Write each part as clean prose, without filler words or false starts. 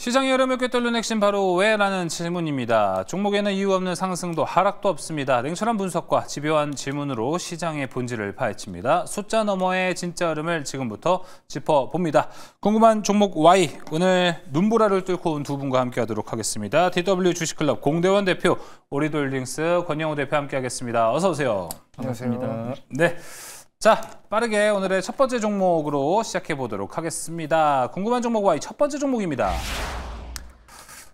시장의 흐름을 꿰뚫는 핵심 바로 왜라는 질문입니다. 종목에는 이유 없는 상승도 하락도 없습니다. 냉철한 분석과 집요한 질문으로 시장의 본질을 파헤칩니다. 숫자 너머의 진짜 흐름을 지금부터 짚어봅니다. 궁금한 종목 Y, 오늘 눈보라를 뚫고 온 두 분과 함께하도록 하겠습니다. DW 주식클럽 공대원 대표, 오리돌딩스 권영우 대표 함께하겠습니다. 어서 오세요. 반갑습니다. 네. 자, 빠르게 오늘의 첫 번째 종목으로 시작해 보도록 하겠습니다. 궁금한 종목 Y 첫 번째 종목입니다.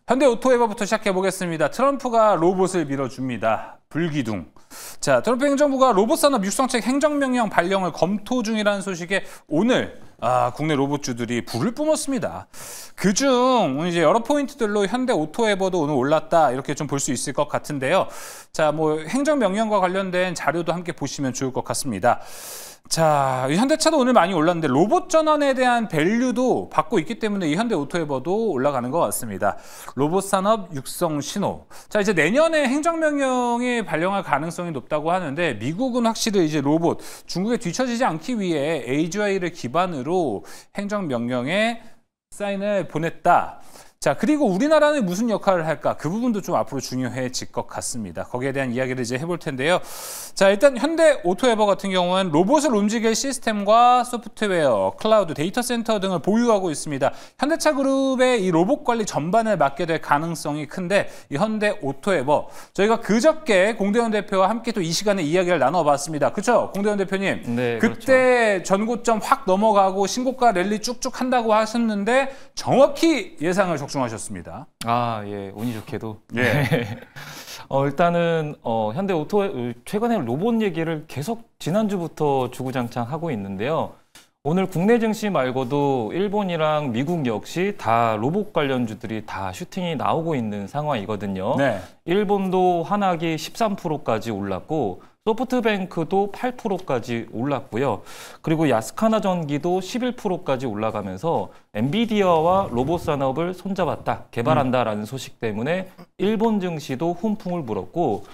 현대오토웨버부터 시작해 보겠습니다. 트럼프가 로봇을 밀어줍니다. 불기둥. 자, 트럼프 행정부가 로봇 산업 육성책 행정명령 발령을 검토 중이라는 소식에 오늘 국내 로봇주들이 불을 뿜었습니다. 그중 이제 여러 포인트들로 현대오토웨버도 오늘 올랐다 이렇게 좀 볼 수 있을 것 같은데요. 자, 뭐 행정명령과 관련된 자료도 함께 보시면 좋을 것 같습니다. 자, 현대차도 오늘 많이 올랐는데 로봇 전환에 대한 밸류도 받고 있기 때문에 이 현대오토웨버도 올라가는 것 같습니다. 로봇 산업 육성 신호. 자, 이제 내년에 행정명령이 발령할 가능성이 높다고 하는데 미국은 확실히 이제 로봇, 중국에 뒤처지지 않기 위해 AGI를 기반으로 행정명령에 사인을 보냈다. 자, 그리고 우리나라는 무슨 역할을 할까? 그 부분도 좀 앞으로 중요해질 것 같습니다. 거기에 대한 이야기를 이제 해볼 텐데요. 자, 일단 현대오토웨버 같은 경우는 로봇을 움직일 시스템과 소프트웨어, 클라우드, 데이터 센터 등을 보유하고 있습니다. 현대차 그룹의 이 로봇 관리 전반을 맡게 될 가능성이 큰데 이 현대오토웨버, 저희가 그저께 공대원 대표와 함께 또 이 시간에 이야기를 나눠봤습니다. 그렇죠? 공대원 대표님. 네, 그때 그렇죠. 전고점 확 넘어가고 신고가 랠리 쭉쭉 한다고 하셨는데 정확히 예상을 적중하셨습니다. 예, 운이 좋게도. 예. 일단은 현대오토 최근에 로봇 얘기를 계속 지난주부터 주구장창 하고 있는데요. 오늘 국내 증시 말고도 일본이랑 미국 역시 다 로봇 관련주들이 다 슈팅이 나오고 있는 상황이거든요. 네. 일본도 환학이 13%까지 올랐고 소프트뱅크도 8%까지 올랐고요. 그리고 야스카나 전기도 11%까지 올라가면서 엔비디아와 로봇 산업을 손잡았다, 개발한다라는 소식 때문에 일본 증시도 훈풍을 불었고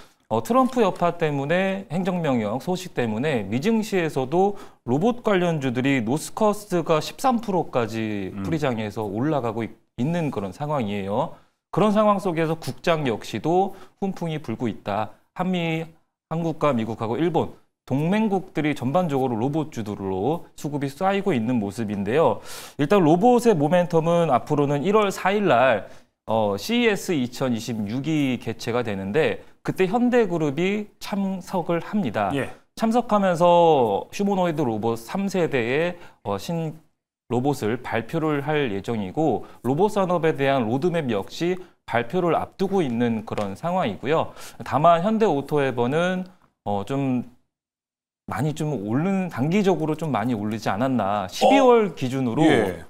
트럼프 여파 때문에 행정명령 소식 때문에 미증시에서도 로봇 관련주들이 노스커스트가 13%까지 프리장에서 올라가고 있는 그런 상황이에요. 그런 상황 속에서 국장 역시도 훈풍이 불고 있다. 한국과 미국하고 일본, 동맹국들이 전반적으로 로봇주들로 수급이 쌓이고 있는 모습인데요. 일단 로봇의 모멘텀은 앞으로는 1월 4일 날 CES 2026이 개최가 되는데 그때 현대그룹이 참석을 합니다. 예. 참석하면서 휴머노이드 로봇 3세대의 신 로봇을 발표를 할 예정이고 로봇 산업에 대한 로드맵 역시 발표를 앞두고 있는 그런 상황이고요. 다만 현대오토웨버는 좀 많이 좀 단기적으로 좀 많이 오르지 않았나. 12월 기준으로 예.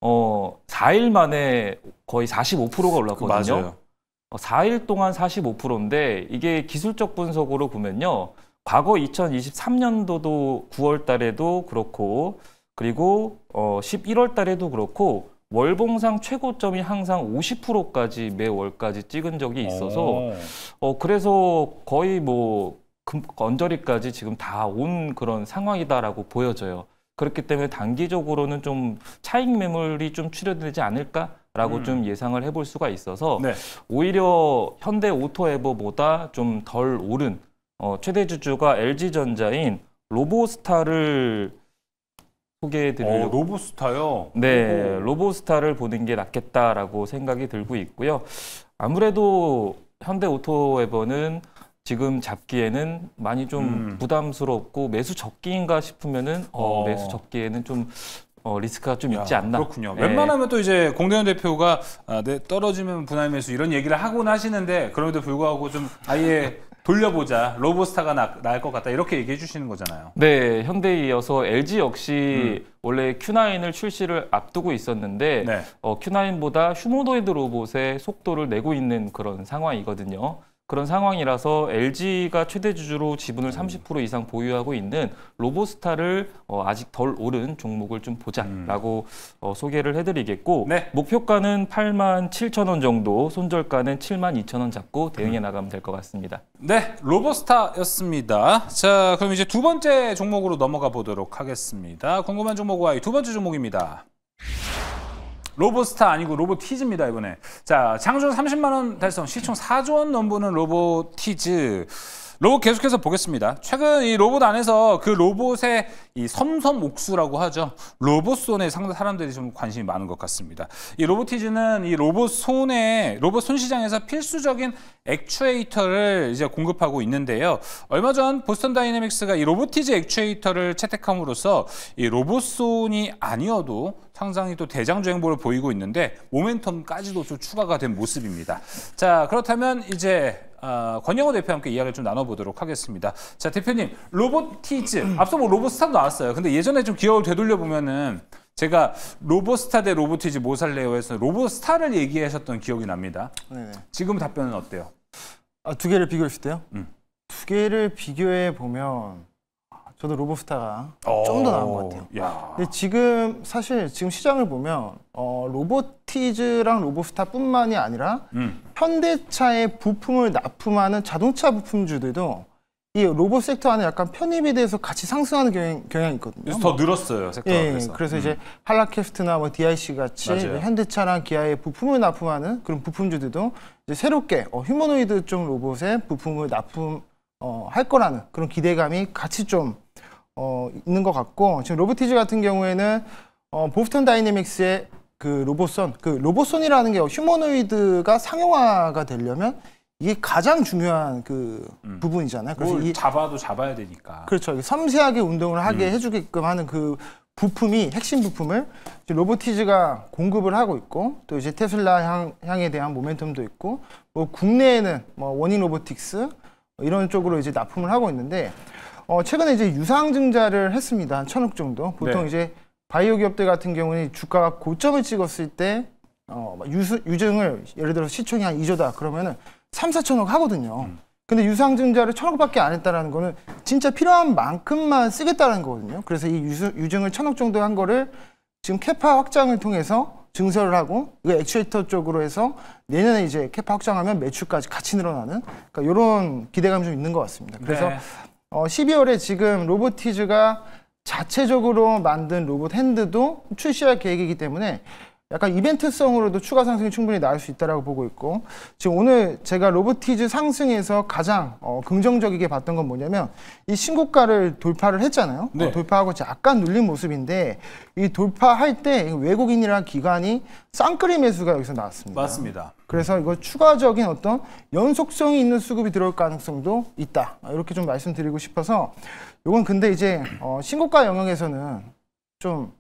4일 만에 거의 45%가 올랐거든요. 맞아요. 4일 동안 45%인데 이게 기술적 분석으로 보면요. 과거 2023년도도 9월 달에도 그렇고 그리고 11월 달에도 그렇고 월봉상 최고점이 항상 50%까지 매월까지 찍은 적이 있어서 그래서 거의 뭐 언저리까지 지금 다 온 그런 상황이다라고 보여져요. 그렇기 때문에 단기적으로는 좀 차익 매물이 좀 출현되지 않을까라고 좀 예상을 해볼 수가 있어서 네. 오히려 현대오토웨버보다 좀 덜 오른 최대 주주가 LG전자인 로보스타를 소개해드리려고. 로보스타요? 네, 로보스타를 보는 게 낫겠다라고 생각이 들고 있고요. 아무래도 현대오토웨버는 지금 잡기에는 많이 좀 부담스럽고 매수 적기인가 싶으면은 매수 적기에는 좀 리스크가 좀 있지 않나. 그렇군요. 네. 웬만하면 또 이제 공대원 대표가 떨어지면 분할 매수 이런 얘기를 하곤 하시는데 그럼에도 불구하고 좀 아예 돌려보자. 로보스타가 나을 것 같다. 이렇게 얘기해 주시는 거잖아요. 네. 현대에 이어서 LG 역시 원래 Q9을 출시를 앞두고 있었는데 네. Q9보다 휴머노이드 로봇의 속도를 내고 있는 그런 상황이거든요. 그런 상황이라서 LG가 최대 주주로 지분을 30% 이상 보유하고 있는 로보스타를 아직 덜 오른 종목을 좀 보자라고 소개를 해드리겠고 네. 목표가는 87,000원 정도, 손절가는 72,000원 잡고 대응해 나가면 될 것 같습니다. 네, 로보스타였습니다. 자, 그럼 이제 두 번째 종목으로 넘어가 보도록 하겠습니다. 궁금한 종목 Y 두 번째 종목입니다. 로봇스타 아니고 로보티즈입니다, 이번에. 자, 장중 30만 원 달성, 시총 4조 원 넘보는 로보티즈. 로봇 계속해서 보겠습니다. 최근 이 로봇 안에서 그 로봇의 이 섬섬옥수라고 하죠. 로봇손에 상당 사람들이 좀 관심이 많은 것 같습니다. 이 로보티즈는 이 로봇 손 시장에서 필수적인 액추에이터를 이제 공급하고 있는데요. 얼마 전 보스턴 다이내믹스가 이 로보티즈 액추에이터를 채택함으로써 이 로봇손이 아니어도 상당히 또 대장주 행보를 보이고 있는데 모멘텀까지도 좀 추가가 된 모습입니다. 자, 그렇다면 이제 권영호 대표와 함께 이야기를 좀 나눠보도록 하겠습니다. 자, 대표님, 로보티즈, 앞서 뭐 로봇스타도 나왔어요. 근데 예전에 좀 기억을 되돌려보면은 제가 로봇스타 대 로보티즈 뭐 살래요에서 로봇스타를 얘기하셨던 기억이 납니다. 네네. 지금 답변은 어때요? 두 개를 비교했을 때요? 두 개를 비교해 보면 저도 로봇스타가 좀 더 나은 것 같아요. 야. 근데 사실 지금 시장을 보면 로보티즈랑 로봇스타뿐만이 아니라 현대차의 부품을 납품하는 자동차 부품주들도 이 로봇 섹터 안에 약간 편입이 돼서 같이 상승하는 경향이 있거든요. 그래서 더 늘었어요, 섹터가. 예, 그래서 이제 한라캐스트나 뭐 DIC 같이 현대차랑 기아의 부품을 납품하는 그런 부품주들도 이제 새롭게 휴머노이드 쪽 로봇의 부품을 할 거라는 그런 기대감이 같이 좀 있는 것 같고, 지금 로보티즈 같은 경우에는 보스턴 다이내믹스의 그 로봇손이라는 게 휴머노이드가 상용화가 되려면 이게 가장 중요한 그 부분이잖아요. 그래서 뭘 잡아도 잡아야 되니까. 그렇죠. 섬세하게 운동을 하게 해주게끔 하는 그 부품이 핵심 부품을 로보티즈가 공급을 하고 있고, 또 이제 테슬라 향에 대한 모멘텀도 있고, 뭐 국내에는 뭐 원인 로보틱스 이런 쪽으로 이제 납품을 하고 있는데, 최근에 이제 유상증자를 했습니다. 한 1,000억 정도. 보통 이제 바이오 기업들 같은 경우는 주가가 고점을 찍었을 때 유증을 예를 들어서 시총이 한 2조다 그러면은 3,4천억 하거든요. 근데 유상증자를 1,000억밖에 안 했다라는 거는 진짜 필요한 만큼만 쓰겠다는 거거든요. 그래서 이 유증을 1,000억 정도 한 거를 지금 캐파 확장을 통해서 증설을 하고, 이거 액추에이터 쪽으로 해서 내년에 이제 캐파 확장하면 매출까지 같이 늘어나는, 그러니까 이런 기대감이 좀 있는 것 같습니다. 그래서 12월에 지금 로보티즈가 자체적으로 만든 로봇 핸드도 출시할 계획이기 때문에 약간 이벤트성으로도 추가 상승이 충분히 나올 수 있다고 보고 있고, 지금 오늘 제가 로보티즈 상승에서 가장 긍정적이게 봤던 건 뭐냐면 이 신고가를 돌파를 했잖아요. 돌파하고 약간 눌린 모습인데, 이 돌파할 때 외국인이라는 기관이 쌍끌이 매수가 여기서 나왔습니다. 맞습니다. 그래서 이거 추가적인 어떤 연속성이 있는 수급이 들어올 가능성도 있다. 이렇게 좀 말씀드리고 싶어서, 이건 근데 이제 신고가 영역에서는 좀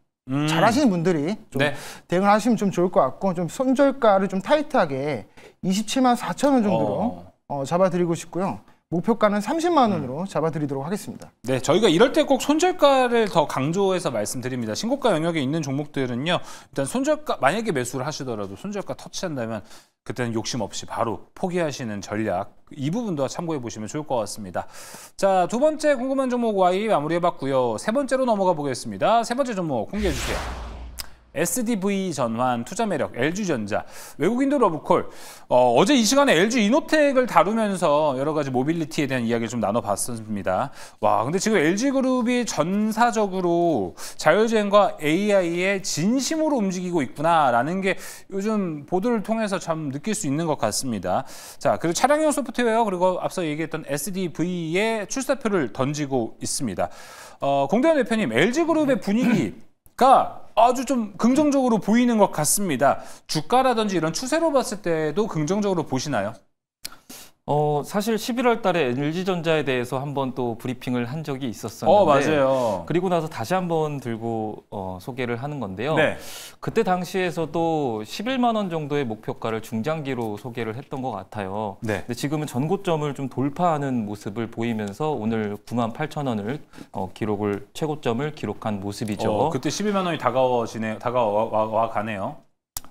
잘하시는 분들이 좀 대응을 하시면 좀 좋을 것 같고, 좀 손절가를 좀 타이트하게 27만 4천 원 정도로 잡아드리고 싶고요. 목표가는 30만 원으로 잡아드리도록 하겠습니다. 네, 저희가 이럴 때 꼭 손절가를 더 강조해서 말씀드립니다. 신고가 영역에 있는 종목들은요, 일단 손절가, 만약에 매수를 하시더라도 손절가 터치한다면 그때는 욕심 없이 바로 포기하시는 전략, 이 부분도 참고해 보시면 좋을 것 같습니다. 자, 두 번째 궁금한 종목 Y 마무리해봤고요. 세 번째로 넘어가 보겠습니다. 세 번째 종목 공개해 주세요. SDV 전환, 투자 매력, LG전자, 외국인도 러브콜. 어제 이 시간에 LG 이노텍을 다루면서 여러 가지 모빌리티에 대한 이야기를 좀 나눠봤습니다. 와, 근데 지금 LG그룹이 전사적으로 자율주행과 AI에 진심으로 움직이고 있구나라는 게 요즘 보도를 통해서 참 느낄 수 있는 것 같습니다. 자, 그리고 차량용 소프트웨어, 그리고 앞서 얘기했던 SDV의 출사표를 던지고 있습니다. 공대현 대표님, LG그룹의 분위기가 아주 좀 긍정적으로 보이는 것 같습니다. 주가라든지 이런 추세로 봤을 때도 긍정적으로 보시나요? 사실 11월 달에 LG전자에 대해서 한번 또 브리핑을 한 적이 있었었는데, 맞아요. 그리고 나서 다시 한번 들고 소개를 하는 건데요. 네. 그때 당시에서도 11만 원 정도의 목표가를 중장기로 소개를 했던 것 같아요. 네. 근데 지금은 전고점을 좀 돌파하는 모습을 보이면서 오늘 9만 8천 원을 최고점을 기록한 모습이죠. 그때 11만 원이 다가와 가네요.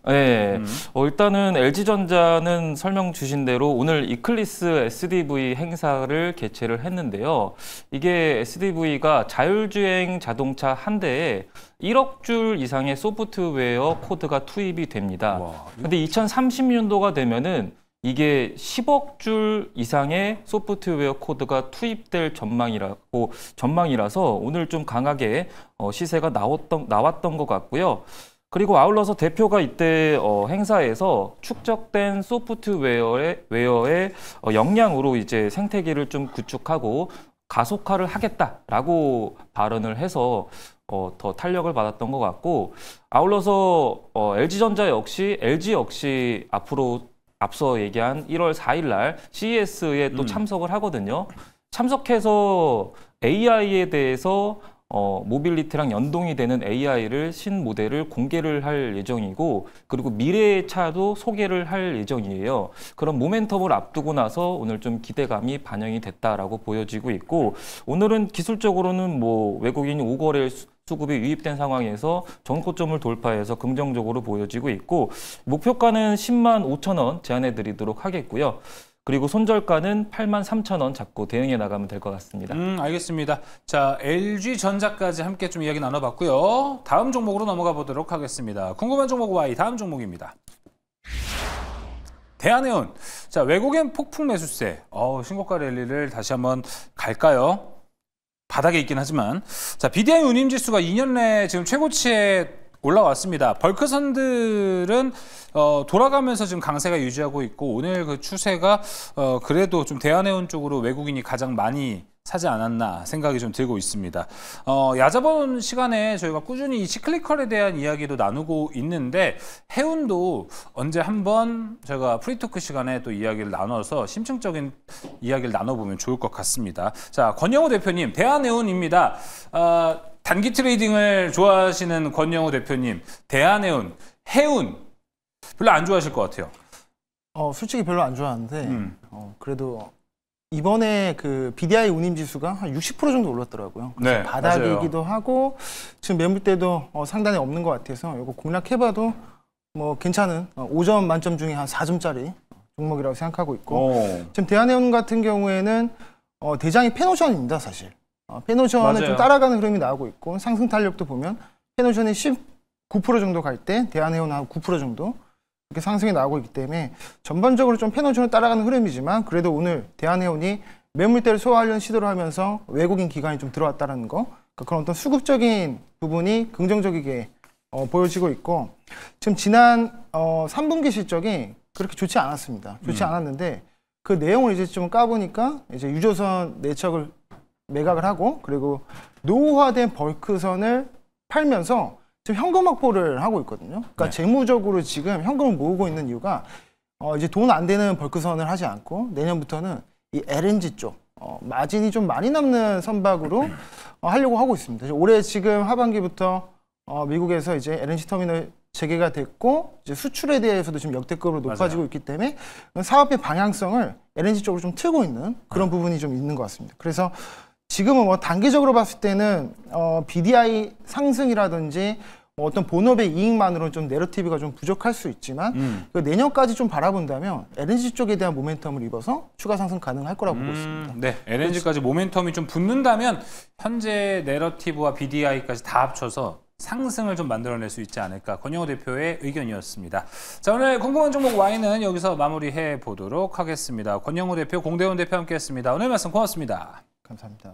네, 일단은 LG전자는 설명 주신 대로 오늘 이클리스 SDV 행사를 개최를 했는데요. 이게 SDV가 자율주행 자동차 한 대에 1억 줄 이상의 소프트웨어 코드가 투입이 됩니다. 근데 2030년도가 되면은 이게 10억 줄 이상의 소프트웨어 코드가 투입될 전망이라서 오늘 좀 강하게 시세가 나왔던 것 같고요. 그리고 아울러서 대표가 이때 행사에서 축적된 소프트웨어의 역량으로 이제 생태계를 좀 구축하고 가속화를 하겠다라고 발언을 해서 더 탄력을 받았던 것 같고, 아울러서 LG 역시 앞으로 앞서 얘기한 1월 4일 날 CES에 또 참석을 하거든요. 참석해서 AI에 대해서 모빌리티랑 연동이 되는 AI를 신모델을 공개를 할 예정이고, 그리고 미래의 차도 소개를 할 예정이에요. 그런 모멘텀을 앞두고 나서 오늘 좀 기대감이 반영이 됐다라고 보여지고 있고, 오늘은 기술적으로는 뭐 외국인이 5거래일 수급이 유입된 상황에서 전고점을 돌파해서 긍정적으로 보여지고 있고, 목표가는 10만 5천 원 제안해 드리도록 하겠고요. 그리고 손절가는 8만 3천 원 잡고 대응해 나가면 될 것 같습니다. 알겠습니다. 자, LG전자까지 함께 좀 이야기 나눠봤고요. 다음 종목으로 넘어가 보도록 하겠습니다. 궁금한 종목 Y 다음 종목입니다. 대한해운. 자, 외국인 폭풍 매수세. 신고가 랠리를 다시 한번 갈까요? 바닥에 있긴 하지만. 자, BDI 운임지수가 2년 내 지금 최고치에 올라왔습니다. 벌크선들은 돌아가면서 지금 강세가 유지하고 있고, 오늘 그 추세가 그래도 좀 대한해운 쪽으로 외국인이 가장 많이 사지 않았나 생각이 좀 들고 있습니다. 야자본 시간에 저희가 꾸준히 이 시클리컬에 대한 이야기도 나누고 있는데, 해운도 언제 한번 저희가 프리토크 시간에 또 이야기를 나눠서 심층적인 이야기를 나눠보면 좋을 것 같습니다. 자, 권영우 대표님, 대한해운입니다. 단기 트레이딩을 좋아하시는 권영우 대표님, 대한해운, 해운 별로 안 좋아하실 것 같아요. 솔직히 별로 안 좋아하는데 그래도 이번에 그 BDI 운임지수가 한 60% 정도 올랐더라고요. 그래서 네, 바닥이기도 맞아요. 하고 지금 매물대도 상단에 없는 것 같아서 이거 공략해봐도 뭐 괜찮은 5점 만점 중에 한 4점짜리 종목이라고 생각하고 있고, 지금 대한해운 같은 경우에는 대장이 펜오션입니다, 사실. 펜오션을 맞아요. 좀 따라가는 흐름이 나오고 있고, 상승 탄력도 보면 펜오션이 19% 정도 갈 때 대한해운은 한 9% 정도 이렇게 상승이 나오고 있기 때문에 전반적으로 좀 펜오션을 따라가는 흐름이지만, 그래도 오늘 대한해운이 매물대를 소화하려는 시도를 하면서 외국인 기관이 좀 들어왔다는 거, 그런 어떤 수급적인 부분이 긍정적이게 보여지고 있고, 지금 지난 3분기 실적이 그렇게 좋지 않았습니다. 좋지 않았는데 그 내용을 이제 좀 까보니까 이제 유조선 내척을 매각을 하고, 그리고 노후화된 벌크선을 팔면서 지금 현금 확보를 하고 있거든요. 그러니까 재무적으로 지금 현금을 모으고 있는 이유가 이제 돈 안 되는 벌크선을 하지 않고 내년부터는 이 LNG 쪽 마진이 좀 많이 남는 선박으로 하려고 하고 있습니다. 올해 지금 하반기부터 미국에서 이제 LNG 터미널 재개가 됐고, 이제 수출에 대해서도 지금 역대급으로 높아지고 맞아요. 있기 때문에 사업의 방향성을 LNG 쪽으로 좀 틀고 있는 그런 부분이 좀 있는 것 같습니다. 그래서 지금은 뭐 단기적으로 봤을 때는 BDI 상승이라든지 어떤 본업의 이익만으로는 좀 내러티브가 좀 부족할 수 있지만 그 내년까지 좀 바라본다면 LNG 쪽에 대한 모멘텀을 입어서 추가 상승 가능할 거라고 보고 있습니다. 네, LNG까지 모멘텀이 좀 붙는다면 현재 내러티브와 BDI까지 다 합쳐서 상승을 좀 만들어낼 수 있지 않을까, 권영우 대표의 의견이었습니다. 자, 오늘 궁금한 종목 Y는 여기서 마무리해 보도록 하겠습니다. 권영우 대표, 공대훈 대표 함께했습니다. 오늘 말씀 고맙습니다. 감사합니다.